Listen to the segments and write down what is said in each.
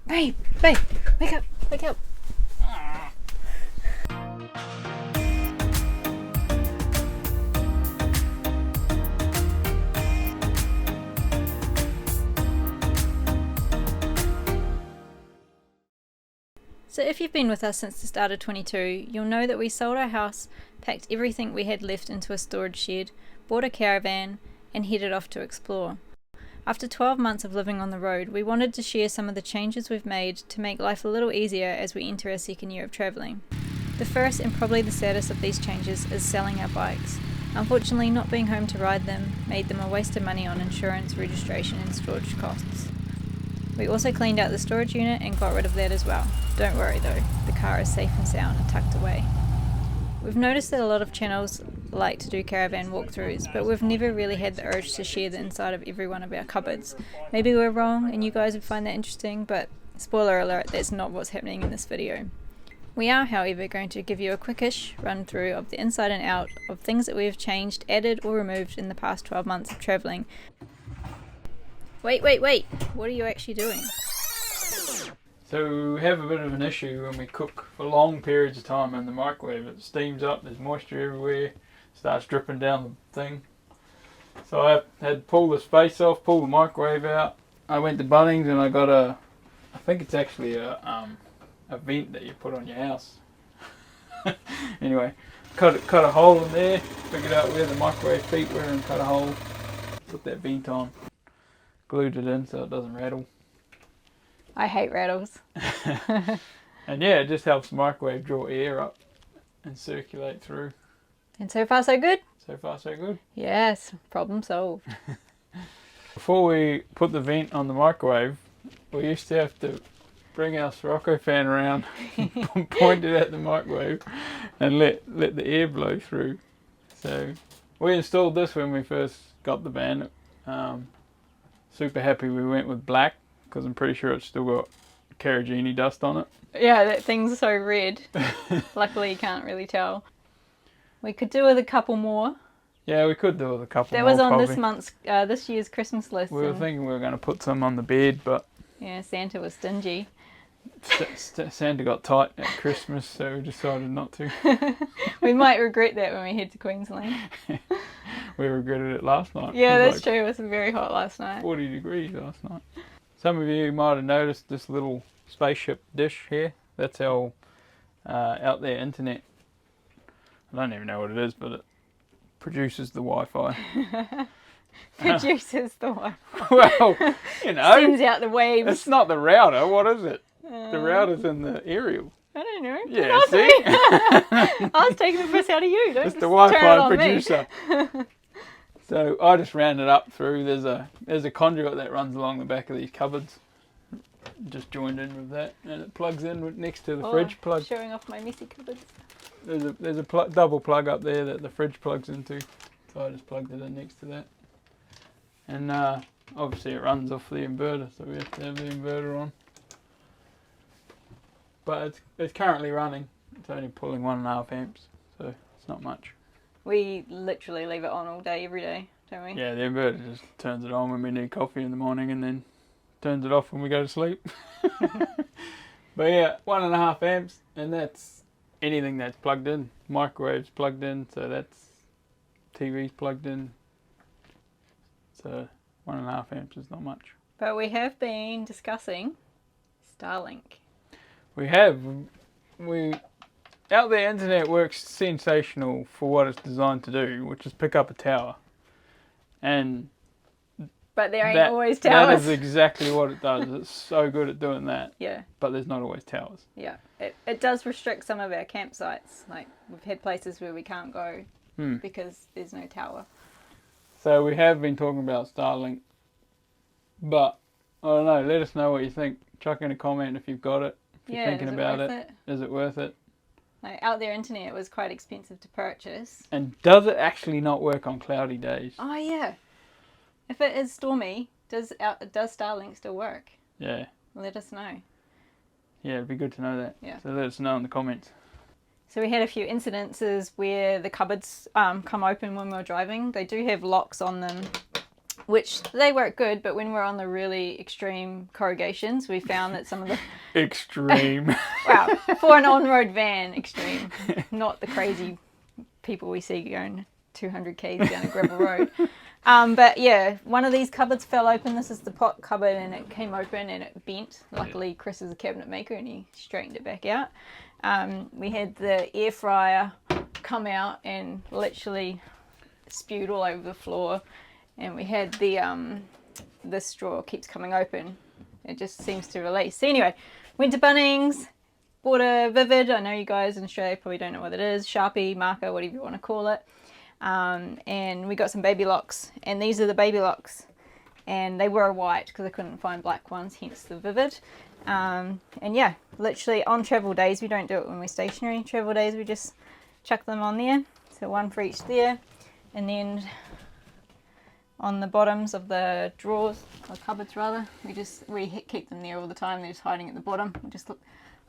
Babe, wake up, wake up. So if you've been with us since the start of 22, you'll know that we sold our house, packed everything we had left into a storage shed, bought a caravan, and headed off to explore. After 12 months of living on the road, we wanted to share some of the changes we've made to make life a little easier as we enter our second year of travelling. The first and probably the saddest of these changes is selling our bikes. Unfortunately, not being home to ride them made them a waste of money on insurance, registration and storage costs. We also cleaned out the storage unit and got rid of that as well. Don't worry though, the car is safe and sound and tucked away. We've noticed that a lot of channels like to do caravan walkthroughs, but we've never really had the urge to share the inside of every one of our cupboards. Maybe we're wrong and you guys would find that interesting, but spoiler alert, that's not what's happening in this video. We are, however, going to give you a quickish run through of the inside and out of things that we have changed, added or removed in the past 12 months of travelling. Wait, what are you actually doing? So we have a bit of an issue when we cook for long periods of time in the microwave. It steams up, there's moisture everywhere, starts dripping down the thing. So I had to pull the space off, pull the microwave out. I went to Bunnings and I got I think it's actually a vent that you put on your house. Anyway, cut a hole in there, figured out where the microwave feet were and cut a hole, put that vent on, glued it in so it doesn't rattle. I hate rattles. And yeah, it just helps the microwave draw air up and circulate through. And so far so good? So far so good. Yes, problem solved. Before we put the vent on the microwave, we used to have to bring our Sirocco fan around, point it at the microwave and let the air blow through. So we installed this when we first got the van. Super happy we went with black, because I'm pretty sure it's still got carrageenan dust on it. Yeah, that thing's so red. Luckily you can't really tell. We could do with a couple more. Yeah, we could do with a couple that more. That was on probably. this year's Christmas list. We were thinking we were going to put some on the bed, but... Yeah, Santa was stingy. Santa got tight at Christmas, so we decided not to. We might regret that when we head to Queensland. We regretted it last night. Yeah, that's true. It was very hot last night. 40 degrees last night. Some of you might have noticed this little spaceship dish here. That's our out there internet. I don't even know what it is, but it produces the Wi-Fi. Produces the Wi-Fi. Well, you know. Sends out the waves. It's not the router. What is it? The router's in the aerial. I don't know. Yeah, see? I was taking the piss out of you. Don't it's the Wi-Fi producer. So I just ran it up through. There's a conduit that runs along the back of these cupboards. Just joined in with that, and it plugs in next to the fridge plug. Showing off my messy cupboards. There's a double plug up there that the fridge plugs into. So I just plugged it in next to that. And obviously it runs off the inverter, so we have to have the inverter on. But it's currently running. It's only pulling 1.5 amps, so it's not much. We literally leave it on all day, every day, don't we? Yeah, the inverter just turns it on when we need coffee in the morning and then turns it off when we go to sleep. But yeah, 1.5 amps, and that's anything that's plugged in. Microwave's plugged in, so that's TV's plugged in. So 1.5 amps is not much. But we have been discussing Starlink. We have. Out there, internet works sensational for what it's designed to do, which is pick up a tower. But there ain't always towers. That is exactly what it does. It's so good at doing that. Yeah. But there's not always towers. Yeah. It does restrict some of our campsites. Like, we've had places where we can't go because there's no tower. So we have been talking about Starlink. But, I don't know, let us know what you think. Chuck in a comment if you've got it. If you're thinking about it. Is it worth it? Like, out there internet was quite expensive to purchase. And does it actually not work on cloudy days? Oh yeah. If it is stormy, does Starlink still work? Yeah. Let us know. Yeah, it'd be good to know that. Yeah. So let us know in the comments. So we had a few incidences where the cupboards come open when we were driving. They do have locks on them which they work good, but when we're on the really extreme corrugations, we found that some of the... Extreme. Wow, for an on-road van, extreme. Not the crazy people we see going 200 k's down a gravel road. But yeah, one of these cupboards fell open. This is the pot cupboard, and it came open and it bent. Luckily, Chris is a cabinet maker and he straightened it back out. We had the air fryer come out and literally spewed all over the floor. And we had this drawer keeps coming open. It just seems to release. So anyway, went to Bunnings, bought a Vivid. I know you guys in Australia probably don't know what it is. Sharpie, marker, whatever you want to call it. And we got some baby locks. And these are the baby locks. And they were white because I couldn't find black ones, hence the Vivid. And yeah, literally on travel days, we don't do it when we're stationary. Travel days, we just chuck them on there. So one for each there. And then on the bottoms of the drawers, or cupboards rather, we keep them there all the time. They're just hiding at the bottom. We just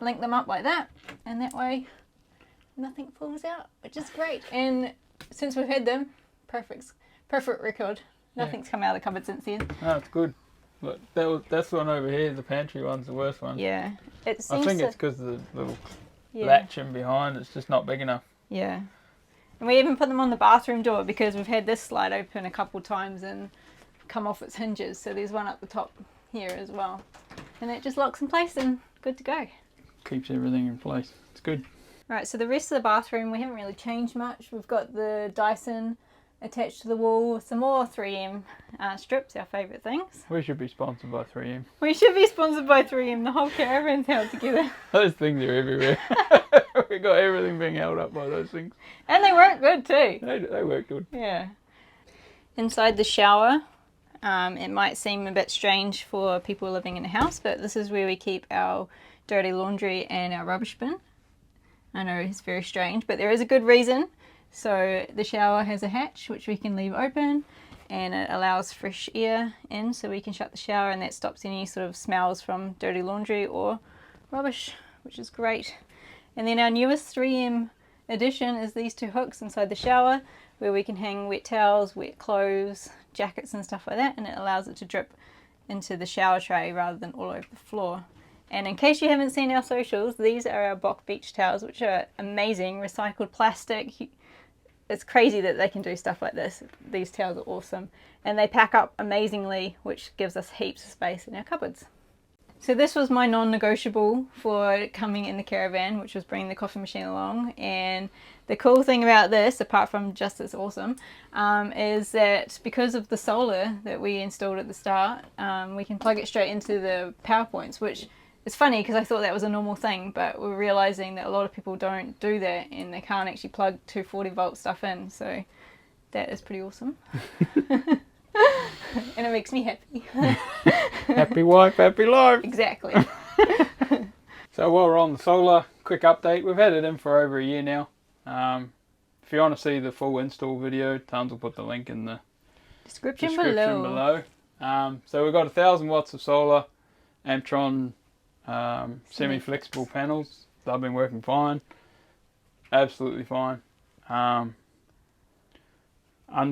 link them up like that, and that way nothing falls out, which is great. And since we've had them, perfect record. Nothing's come out of the cupboard since then. No, it's good. Look, that's one over here. The pantry one's the worst one. Yeah, I think it's because of the little latch in behind. It's just not big enough. Yeah. And we even put them on the bathroom door because we've had this slide open a couple times and come off its hinges. So there's one up the top here as well. And it just locks in place and good to go. Keeps everything in place. It's good. Right, so the rest of the bathroom, we haven't really changed much. We've got the Dyson attached to the wall with some more 3M strips, our favourite things. We should be sponsored by 3M. We should be sponsored by 3M. The whole caravan's held together. Those things are everywhere. We got everything being held up by those things. And they work good too. They work good. Yeah. Inside the shower, it might seem a bit strange for people living in a house, but this is where we keep our dirty laundry and our rubbish bin. I know it's very strange, but there is a good reason. So the shower has a hatch which we can leave open, and it allows fresh air in, so we can shut the shower, and that stops any sort of smells from dirty laundry or rubbish, which is great. And then our newest 3M addition is these two hooks inside the shower where we can hang wet towels, wet clothes, jackets and stuff like that, and it allows it to drip into the shower tray rather than all over the floor. And in case you haven't seen our socials, these are our Bock beach towels, which are amazing, recycled plastic. It's crazy that they can do stuff like this. These towels are awesome. And they pack up amazingly, which gives us heaps of space in our cupboards. So this was my non-negotiable for coming in the caravan, which was bringing the coffee machine along. And the cool thing about this, apart from just it's awesome, is that because of the solar that we installed at the start, we can plug it straight into the power points, which is funny because I thought that was a normal thing, but we're realizing that a lot of people don't do that and they can't actually plug 240 volt stuff in. So that is pretty awesome. And it makes me happy. Happy wife, happy life. Exactly. So while we're on the solar, quick update. We've had it in for over a year now. If you want to see the full install video, Tons will put the link in the description below. So we've got 1,000 watts of solar, Amtron semi-flexible panels. They've been working fine. Absolutely fine. Under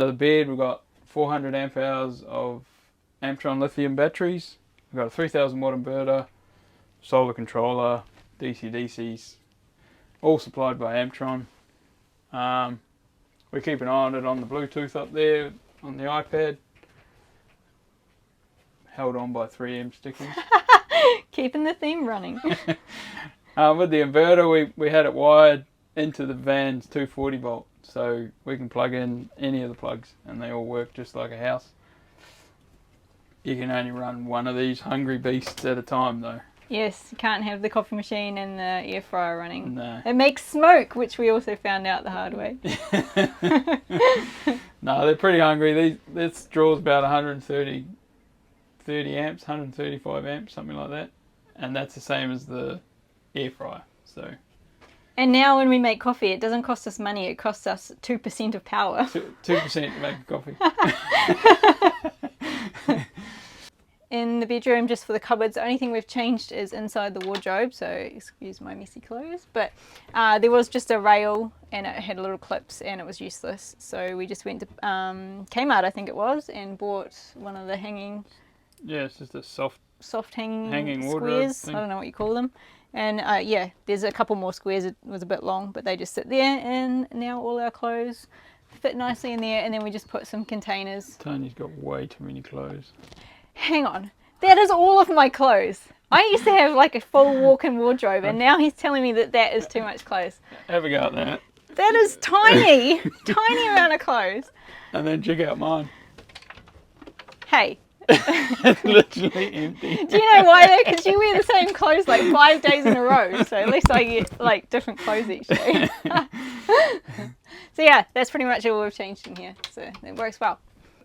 the bed we've got 400 amp hours of Amtron lithium batteries. We've got a 3,000 watt inverter, solar controller, dcdcs, all supplied by Amtron. We keep an eye on it on the Bluetooth up there on the iPad, held on by 3M stickers. Keeping the theme running. With the inverter, we had it wired into the van's 240 volt, so we can plug in any of the plugs and they all work just like a house. You can only run one of these hungry beasts at a time though. Yes, you can't have the coffee machine and the air fryer running. No. It makes smoke, which we also found out the hard way. No, they're pretty hungry. This draws about 130 amps, 135 amps, something like that. And that's the same as the air fryer. So. And now when we make coffee, it doesn't cost us money, it costs us 2% of power. 2% to make a coffee. in the bedroom just for the cupboards. The only thing we've changed is inside the wardrobe, so excuse my messy clothes, but there was just a rail and it had little clips and it was useless, so we just went to Kmart, I think it was, and bought one of the hanging, yeah, it's just a soft hanging wardrobe squares thing. I don't know what you call them, and yeah, there's a couple more squares. It was a bit long, but they just sit there, and now all our clothes fit nicely in there. And then we just put some containers. Tony's got way too many clothes. Hang on, that is all of my clothes. I used to have like a full walk-in wardrobe, and now he's telling me that that is too much clothes. Have a go at that. That is tiny, tiny amount of clothes. And then check out mine. Hey, It's literally empty. do you know why though? Because you wear the same clothes like 5 days in a row, so at least I get like different clothes each day. So yeah, that's pretty much all we've changed in here, so it works well.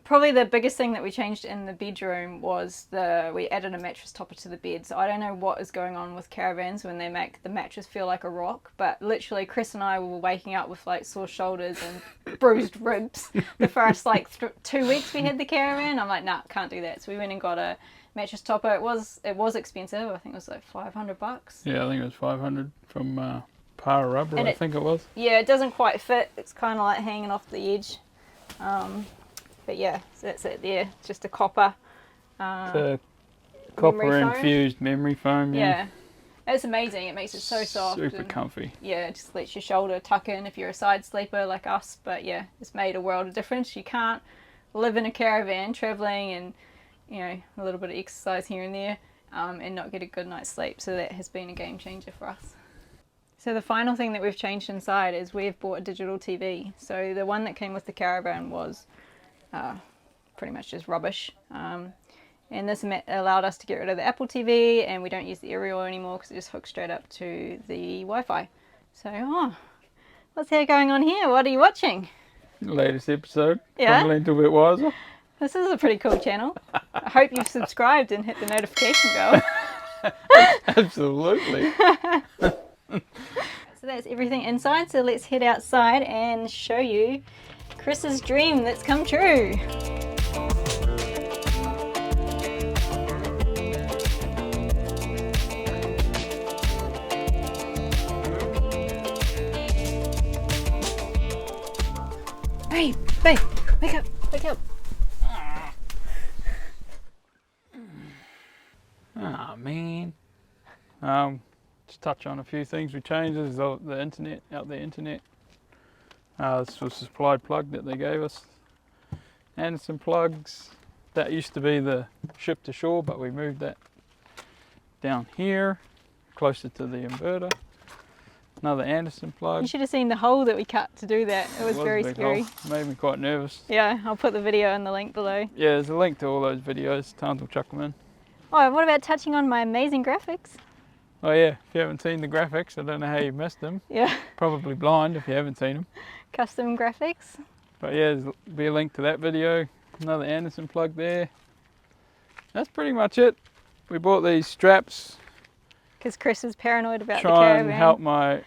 Probably the biggest thing that we changed in the bedroom was we added a mattress topper to the bed. So I don't know what is going on with caravans when they make the mattress feel like a rock, but literally Chris and I were waking up with like sore shoulders and bruised ribs the first like 2 weeks we had the caravan. I'm like, nah, can't do that. So we went and got a mattress topper. It was expensive. I think it was like $500. Yeah, I think it was 500 from Para Rubber, And I think it was. Yeah, it doesn't quite fit. It's kind of like hanging off the edge. But yeah, so that's it there. Just a copper. It's a copper infused memory foam. Yeah. It's amazing. It makes it so soft. Super and, comfy. yeah, it just lets your shoulder tuck in if you're a side sleeper like us. But yeah, it's made a world of difference. You can't live in a caravan traveling and, you know, a little bit of exercise here and there and not get a good night's sleep. So that has been a game changer for us. So the final thing that we've changed inside is we've bought a digital TV. So the one that came with the caravan was pretty much just rubbish. And this allowed us to get rid of the Apple TV, and we don't use the aerial anymore because it just hooks straight up to the Wi-Fi. So, what's going on here? What are you watching? Latest episode. Yeah. A little bit wiser. This is a pretty cool channel. I hope you've subscribed and hit the notification bell. Absolutely. So that's everything inside. So let's head outside and show you Chris's dream that's come true. Hey, babe, wake up, wake up. Oh man. Just touch on a few things we changed. This is the internet, this was the supplied plug that they gave us. And some plugs. That used to be the ship to shore, but we moved that down here, closer to the inverter. Another Anderson plug. You should have seen the hole that we cut to do that. It was very a big scary. hole. Made me quite nervous. Yeah, I'll put the video in the link below. Yeah, there's a link to all those videos. Tons will chuck them in. Oh, what about touching on my amazing graphics? Oh yeah, if you haven't seen the graphics, I don't know how you missed them. Yeah. Probably blind if you haven't seen them. Custom graphics. But yeah, there'll be a link to that video. Another Anderson plug there. That's pretty much it. We bought these straps. Because Chris is paranoid about the Try caravan. and help my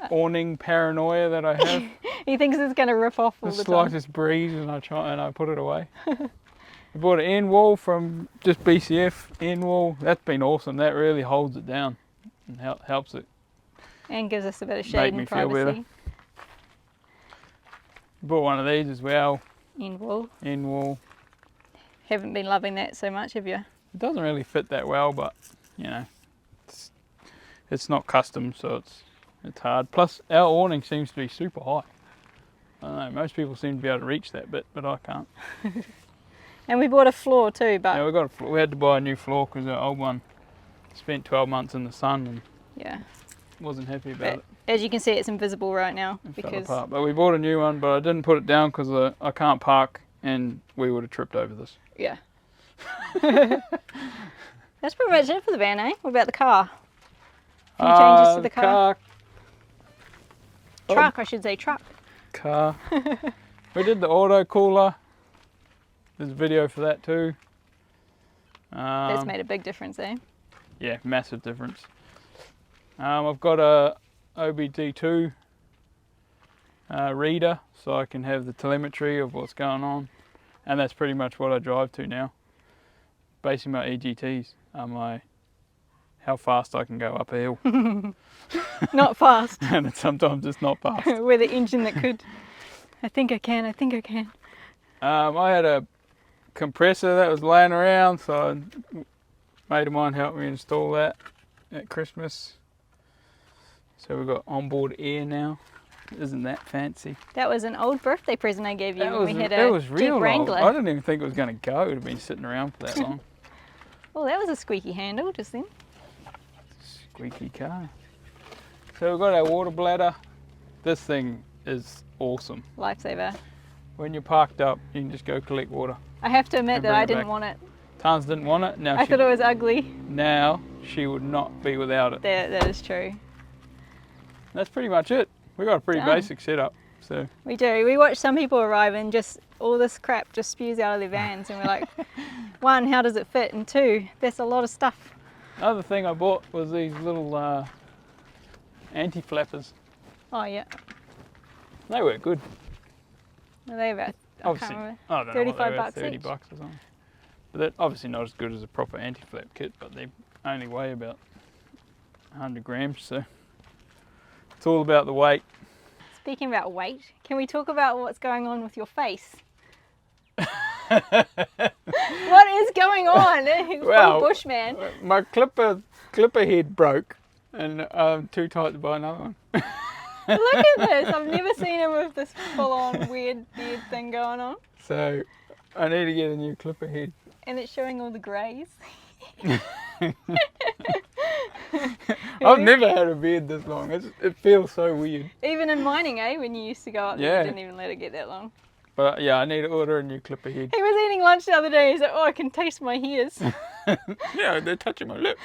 awning paranoia that I have. He thinks it's going to rip off all The the time. slightest breeze and I put it away. We bought an end wall from just BCF end wall. That's been awesome. That really holds it down and helps it. And gives us a bit of Make shade me and feel better. privacy. Bought one of these as well. End wall. End wall. Haven't been loving that so much, have you? It doesn't really fit that well, but you know, it's not custom, so it's hard. Plus, our awning seems to be super high. I don't know. Most people seem to be able to reach that bit, but I can't. And we bought a floor too, but Yeah, we had to buy a new floor because our old one spent 12 months in the sun and yeah. wasn't happy about it. As you can see, it's invisible right now It fell because apart. But we bought a new one, but I didn't put it down because I can't park and we would have tripped over this. yeah. That's pretty much it for the van, eh? What about the car? Any changes to the car? Truck, I should say truck. Car. We did the auto cooler. There's a video for that too. That's made a big difference, eh? Yeah, massive difference. I've got a OBD2 reader, so I can have the telemetry of what's going on, and that's pretty much what I drive to now. basing my EGTs on how fast I can go up a hill. Not fast. And sometimes it's not fast. We're the engine that could. I think I can. I had a compressor that was laying around, so a mate of mine helped me install that at Christmas. So we've got onboard air now. Isn't that fancy? That was an old birthday present I gave you when we had that a was real Jeep Wrangler. old. I didn't even think it was going to go. It had been sitting around for that long. Oh, that was a squeaky handle just then. Squeaky car. So we've got our water bladder. This thing is awesome. Lifesaver. When you're parked up, you can just go collect water. I have to admit And that bring I it didn't back. want it. Tans didn't want it. Now I thought it was ugly. Now she would not be without it. That is true. That's pretty much it. We've got a pretty Done. basic setup. So We do. We watch some people arrive and just all this crap just spews out of their vans, and we're like, one, how does it fit? And two, that's a lot of stuff. another thing I bought was these little anti-flappers. Oh yeah. They work good. Are they about? I can't Obviously, remember. I don't know what 35 they were, bucks 30 each. bucks or something. But they're obviously not as good as a proper anti-flap kit, but they only weigh about 100 grams, so it's all about the weight. Speaking about weight, can we talk about what's going on with your face? What is going on? Well, Full bushman. My clipper head broke, and I'm too tight to buy another one. Look at this. I've never seen him with this full-on weird beard thing going on. So I need to get a new clipper head. And it's showing all the greys. I've never had a beard this long. It feels so weird. Even in mining, eh? When you used to go up there, Yeah. you didn't even let it get that long. But yeah, I need to order a new clipper head. He was eating lunch the other day. He's like, oh, I can taste my hairs. Yeah, they're touching my lip.